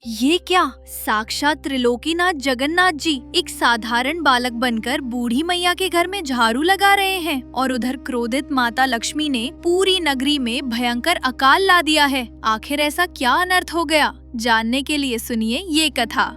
ये क्या, साक्षात त्रिलोकीनाथ जगन्नाथ जी एक साधारण बालक बनकर बूढ़ी मैया के घर में झाड़ू लगा रहे हैं और उधर क्रोधित माता लक्ष्मी ने पूरी नगरी में भयंकर अकाल ला दिया है। आखिर ऐसा क्या अनर्थ हो गया, जानने के लिए सुनिए ये कथा।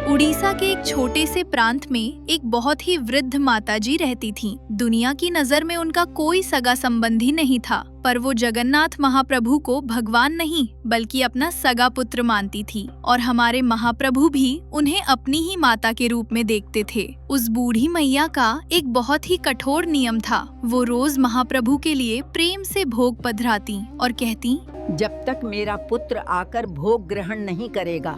उड़ीसा के एक छोटे से प्रांत में एक बहुत ही वृद्ध माताजी रहती थीं। दुनिया की नजर में उनका कोई सगा संबंधी नहीं था, पर वो जगन्नाथ महाप्रभु को भगवान नहीं बल्कि अपना सगा पुत्र मानती थी और हमारे महाप्रभु भी उन्हें अपनी ही माता के रूप में देखते थे। उस बूढ़ी मैया का एक बहुत ही कठोर नियम था। वो रोज महाप्रभु के लिए प्रेम से भोग पधराती और कहती, जब तक मेरा पुत्र आकर भोग ग्रहण नहीं करेगा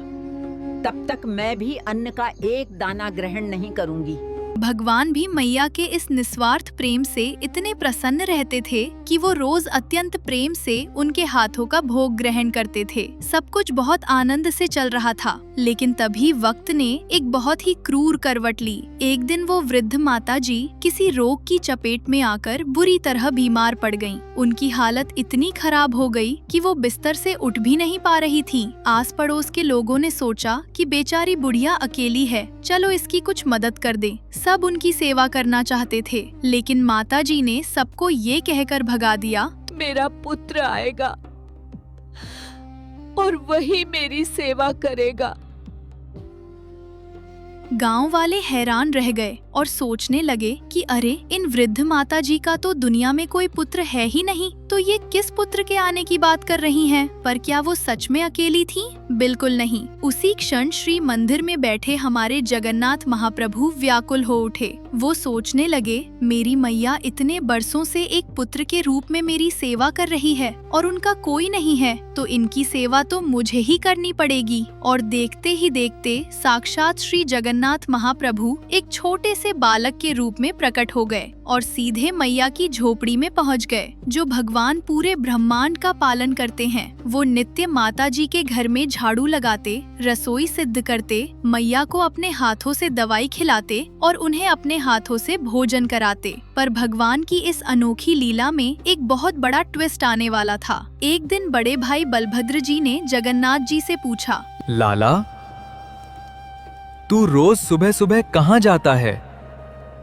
तब तक मैं भी अन्न का एक दाना ग्रहण नहीं करूंगी। भगवान भी मैया के इस निस्वार्थ प्रेम से इतने प्रसन्न रहते थे कि वो रोज अत्यंत प्रेम से उनके हाथों का भोग ग्रहण करते थे। सब कुछ बहुत आनंद से चल रहा था, लेकिन तभी वक्त ने एक बहुत ही क्रूर करवट ली। एक दिन वो वृद्ध माता जी किसी रोग की चपेट में आकर बुरी तरह बीमार पड़ गईं। उनकी हालत इतनी खराब हो गई कि वो बिस्तर से उठ भी नहीं पा रही थीं। आस पड़ोस के लोगों ने सोचा कि बेचारी बुढ़िया अकेली है, चलो इसकी कुछ मदद कर दें। सब उनकी सेवा करना चाहते थे, लेकिन माता जी ने सबको ये कहकर भगा दिया, मेरा पुत्र आएगा और वही मेरी सेवा करेगा। गांव वाले हैरान रह गए और सोचने लगे कि अरे, इन वृद्ध माता जी का तो दुनिया में कोई पुत्र है ही नहीं, तो ये किस पुत्र के आने की बात कर रही हैं? पर क्या वो सच में अकेली थीं? बिल्कुल नहीं। उसी क्षण श्री मंदिर में बैठे हमारे जगन्नाथ महाप्रभु व्याकुल हो उठे। वो सोचने लगे, मेरी मैया इतने बरसों से एक पुत्र के रूप में मेरी सेवा कर रही है और उनका कोई नहीं है, तो इनकी सेवा तो मुझे ही करनी पड़ेगी। और देखते ही देखते साक्षात श्री जगन्नाथ महाप्रभु एक छोटे से बालक के रूप में प्रकट हो गए और सीधे मैया की झोपड़ी में पहुंच गए। जो भगवान पूरे ब्रह्मांड का पालन करते हैं, वो नित्य माता जी के घर में झाड़ू लगाते, रसोई सिद्ध करते, मैया को अपने हाथों से दवाई खिलाते और उन्हें अपने हाथों से भोजन कराते। पर भगवान की इस अनोखी लीला में एक बहुत बड़ा ट्विस्ट आने वाला था। एक दिन बड़े भाई बलभद्र जी ने जगन्नाथ जी से पूछा, लाला, तू रोज सुबह सुबह कहाँ जाता है?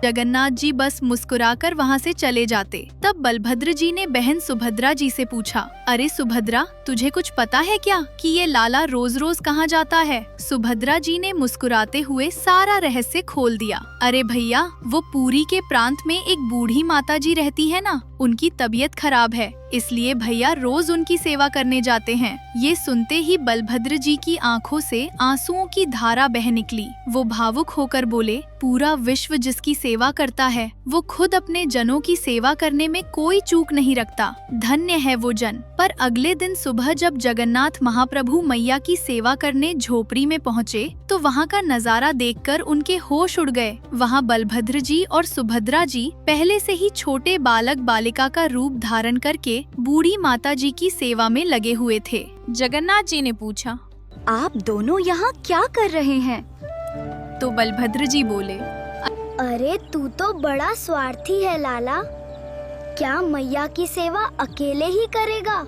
जगन्नाथ जी बस मुस्कुराकर वहाँ से चले जाते। तब बलभद्र जी ने बहन सुभद्रा जी से पूछा, अरे सुभद्रा, तुझे कुछ पता है क्या कि ये लाला रोज रोज कहाँ जाता है? सुभद्रा जी ने मुस्कुराते हुए सारा रहस्य खोल दिया। अरे भैया, वो पुरी के प्रांत में एक बूढ़ी माता जी रहती है ना, उनकी तबीयत खराब है, इसलिए भैया रोज उनकी सेवा करने जाते हैं। ये सुनते ही बलभद्र जी की आंखों से आंसुओं की धारा बह निकली। वो भावुक होकर बोले, पूरा विश्व जिसकी सेवा करता है, वो खुद अपने जनों की सेवा करने में कोई चूक नहीं रखता। धन्य है वो जन। पर अगले दिन सुबह जब जगन्नाथ महाप्रभु मैया की सेवा करने झोपड़ी में पहुँचे, तो वहाँ का नजारा देखकर उनके होश उड़ गए। वहाँ बलभद्र जी और सुभद्रा जी पहले से ही छोटे बालक बालिका का रूप धारण करके बूढ़ी माता जी की सेवा में लगे हुए थे। जगन्नाथ जी ने पूछा, आप दोनों यहाँ क्या कर रहे हैं? तो बलभद्र जी बोले, अरे तू तो बड़ा स्वार्थी है लाला, क्या मैया की सेवा अकेले ही करेगा?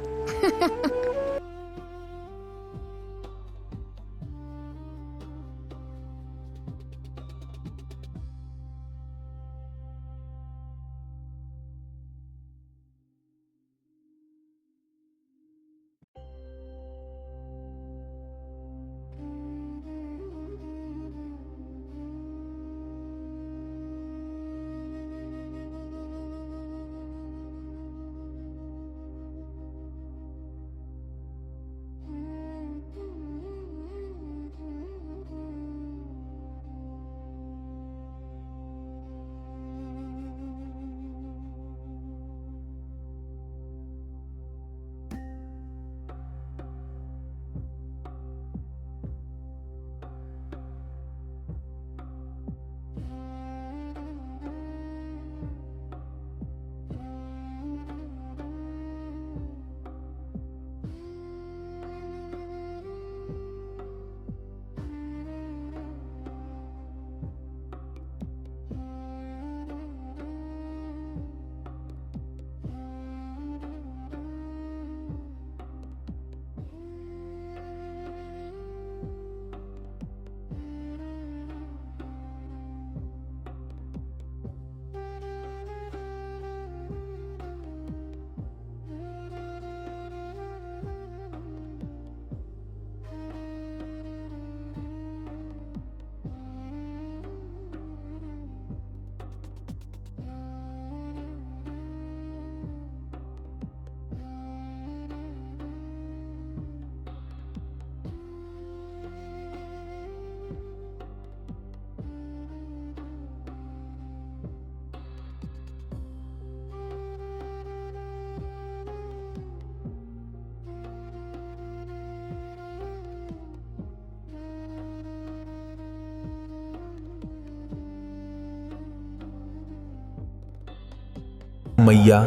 मैया,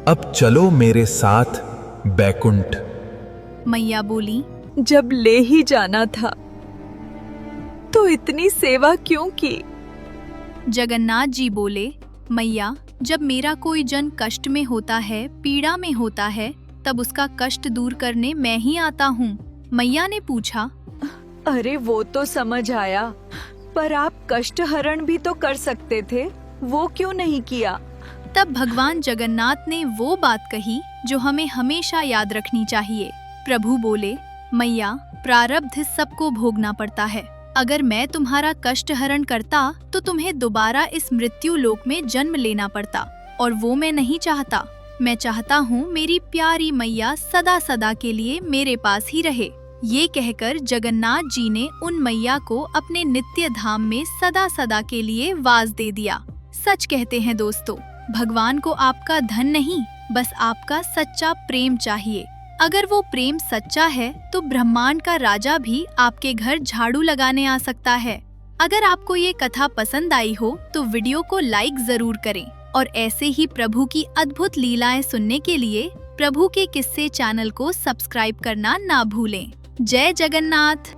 अब चलो मेरे साथ बैकुंठ। मैया बोली, जब ले ही जाना था तो इतनी सेवा क्यों की? जगन्नाथ जी बोले, मैया, जब मेरा कोई जन कष्ट में होता है, पीड़ा में होता है, तब उसका कष्ट दूर करने मैं ही आता हूँ। मैया ने पूछा, अरे वो तो समझ आया, पर आप कष्ट हरण भी तो कर सकते थे, वो क्यों नहीं किया? तब भगवान जगन्नाथ ने वो बात कही जो हमें हमेशा याद रखनी चाहिए। प्रभु बोले, मैया, प्रारब्ध सबको भोगना पड़ता है। अगर मैं तुम्हारा कष्ट हरण करता तो तुम्हें दोबारा इस मृत्यु लोक में जन्म लेना पड़ता, और वो मैं नहीं चाहता। मैं चाहता हूँ मेरी प्यारी मैया सदा सदा के लिए मेरे पास ही रहे। ये कहकर जगन्नाथ जी ने उन मैया को अपने नित्य धाम में सदा सदा के लिए वास दे दिया। सच कहते हैं दोस्तों, भगवान को आपका धन नहीं, बस आपका सच्चा प्रेम चाहिए। अगर वो प्रेम सच्चा है तो ब्रह्मांड का राजा भी आपके घर झाड़ू लगाने आ सकता है। अगर आपको ये कथा पसंद आई हो तो वीडियो को लाइक जरूर करें, और ऐसे ही प्रभु की अद्भुत लीलाएं सुनने के लिए प्रभु के किस्से चैनल को सब्सक्राइब करना ना भूलें। जय जगन्नाथ।